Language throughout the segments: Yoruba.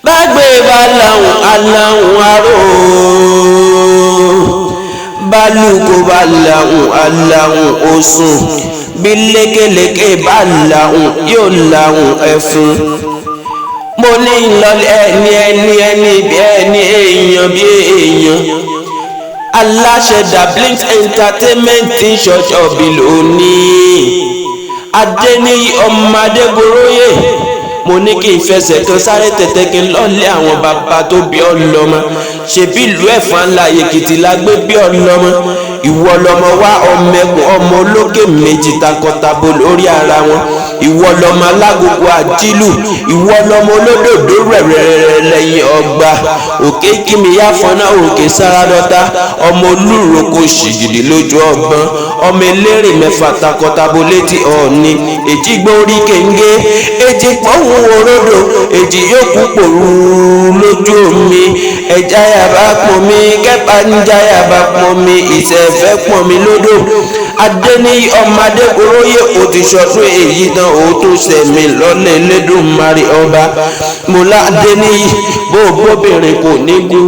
Bágbé bá láhùn aláhùn aró, bálùkù bá láhùn aláhùn osùn, bí lékelèké bá láhùn yóò láhùn ẹfun. Mo ní ìlọlẹ̀ ẹni bí ẹni èèyàn bí èèyàn. Aláṣẹ Dablings Entertainment ń ṣọjọ́ bí lónìí. Adéníyì ọmọ Adégoróyè, mo ní kí n fẹsẹ̀ kan sáré tẹ̀tẹ̀ kí n lọ́lẹ̀ àwọn bàbá tó bí ọlọ́mọ. Ṣebí ìlú Ẹ̀fọ̀n ńlá Èkìtì la gbé bí ọlọ́mọ. Ìwọ lọmọ wá ọmọ ẹkùn ọmọ olókè méjì takọtabo lórí ara wọn. Ìwọ lọmọ alágogo àjílù, ìwọ lọmọ olódòdó rẹ̀rẹ̀rẹ̀ lẹ́yìn ọgbà. Òkè kímiyá fọnà òkè sáradọ́ta, ọmọ olúroko ṣìgìdì lójú ọgbọ́n, ọmọ eléré mẹ́fà takọtabo létí Ọ̀ọ̀ni. Èjì gbórí kéńgé, èjì pọ̀hùn òrodò, èjì yókù pòrú lójú omi. Ẹja yàbá pọn mi, kẹ́pà ń já yàbá pọn mi, ìṣẹ̀fẹ́ pọn mi lódò. Adéníyì ọmọ Adégoróyè, ó ti ṣọdún èyí tán ó tó sẹ̀mí lọ́lẹ̀ Elédùmarè ọba. Mo lá Adéníyì, bó bóbìnrin kò ní kú,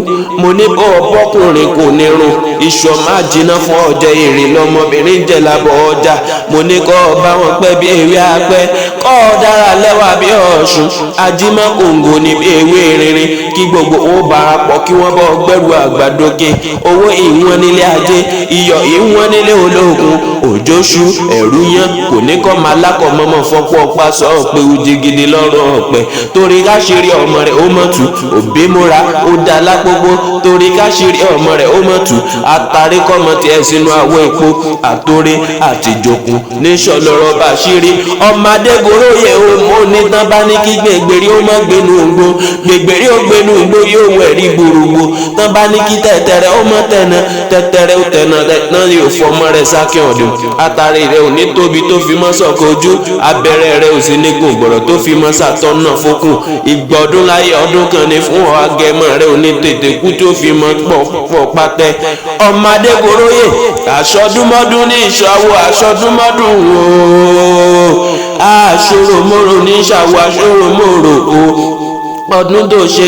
mo ní bó bọ́kùnrin kò ní run. Iṣu máa jiná fún ọjà ìrìn lọmọbìnrin jẹ lábọ̀ ọjà. Mo ní kọ́ bá wọn pẹ́ bí ewé apẹ́, kọ́ dára lẹ́wà bí Ọ̀ṣun, ajímọ́ kòǹgò ní bí ewé rinrin. Kí gbogbo ó bára pọ̀ kí wọ́n bọ́ gbẹ́rù àgbàdókè. Owó ìwọ̀n nílé ajé, iyọ̀ ìwọ̀n nílé ológun. Òjòṣù ẹ̀rú yán kò ní kọ́ máa lákọ̀ mọ́mọ́ fọ́pọ́ pásọ pé ojú gidi lọ́rọ̀ ọ̀pẹ. Torí káṣírí ọmọ rẹ̀ ó mọ̀tù, òbí múra ó dá lágbogbo. Torí káṣírí ọmọ rẹ̀ ó mọ̀tù, àtàrí kọ́mọ tiẹ̀ sínú àwọ̀ epo. Àtòrè àtìjòkun ní sọlọ́rọ̀ bá ṣírí. Ọmọ Adégoróyè ó mọ́ ní tán bá ní kí gbègbèrè ó mọ́ gbénu ògbó. Gbègbèrè ó gbénu ògbó yóò wẹ̀rí gbòrògbò. Tán bá ní kí tẹ̀tẹ̀rẹ̀ ó mọ́ tẹ̀nà, tẹ̀tẹ̀rẹ̀ ó tẹ̀nà náà yóò fọmọ rẹ̀ sákẹ́ ọ̀dùn. Àtàrí rẹ̀ ò ní tóbi tó fi mọ́ sọ̀kò ojú, abẹ́rẹ́ rẹ̀ ò sí ní gùn gbọ̀rọ̀ tó fi mọ́ sàtọ́nà fókùn. Ìgbà ọdún láyé ọdún kan ní fún ọ, agẹmọ rẹ̀ ò ní tètè kú tó fi mọ́ pọ̀ pátẹ́. Ọmọ Adégoróyè, aṣọdúnmọ́dún ní ìṣàwọ̀ aṣọdúnmọ́dún ooo, aṣòròmòrò ní ìṣàwọ̀ aṣòròmòrò ooo. Ọdún tó ṣe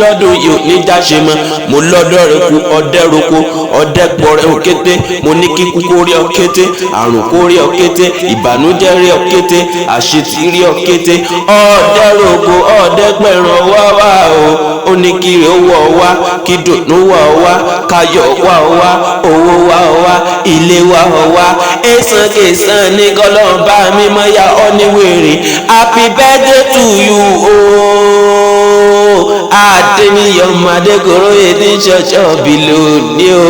lọ́dún yìí ò ní jáṣe mọ́. Mo lọ́dọ̀ rẹ̀ kú ọdẹ roko, ọdẹ pọ̀rẹ́ òkété. Mo ní kíkú kó rí ọkété, àrùn kó rí ọkété, ìbànújẹ́ rí ọkété, àṣetì rí ọkété. Ọdẹ roko ọdẹ pẹ̀ràn wá wá o. Ó ní kiri owó wá, kí dùnú wá wá, káyọ̀ wá wá, owó wá wá, ilé wá wá. Èsàn kèsàn ní kọ́lọ́ọ̀bá mi mọ́ ya ọ́ ní wèrè. Happy birthday to you o. Adéníyì ọmọ Adégoróyè ní ṣọjọ́ bí lónìí o.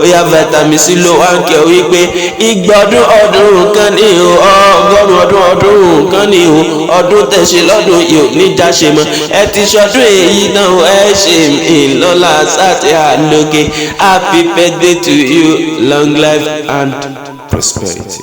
Ó yá vitamin C ló wá ń kẹ́ wípé igba ọdún kan ní o, ọgọ́rùn ọdún kan ní o. Ọdún tẹ̀sí lọ́dún yìí ò ní jáṣe mọ́. Ẹ ti ṣọdún èyí náà ẹ ṣe mí lọ́la sáté àlókè. Happy birthday to you, long life and prosperity.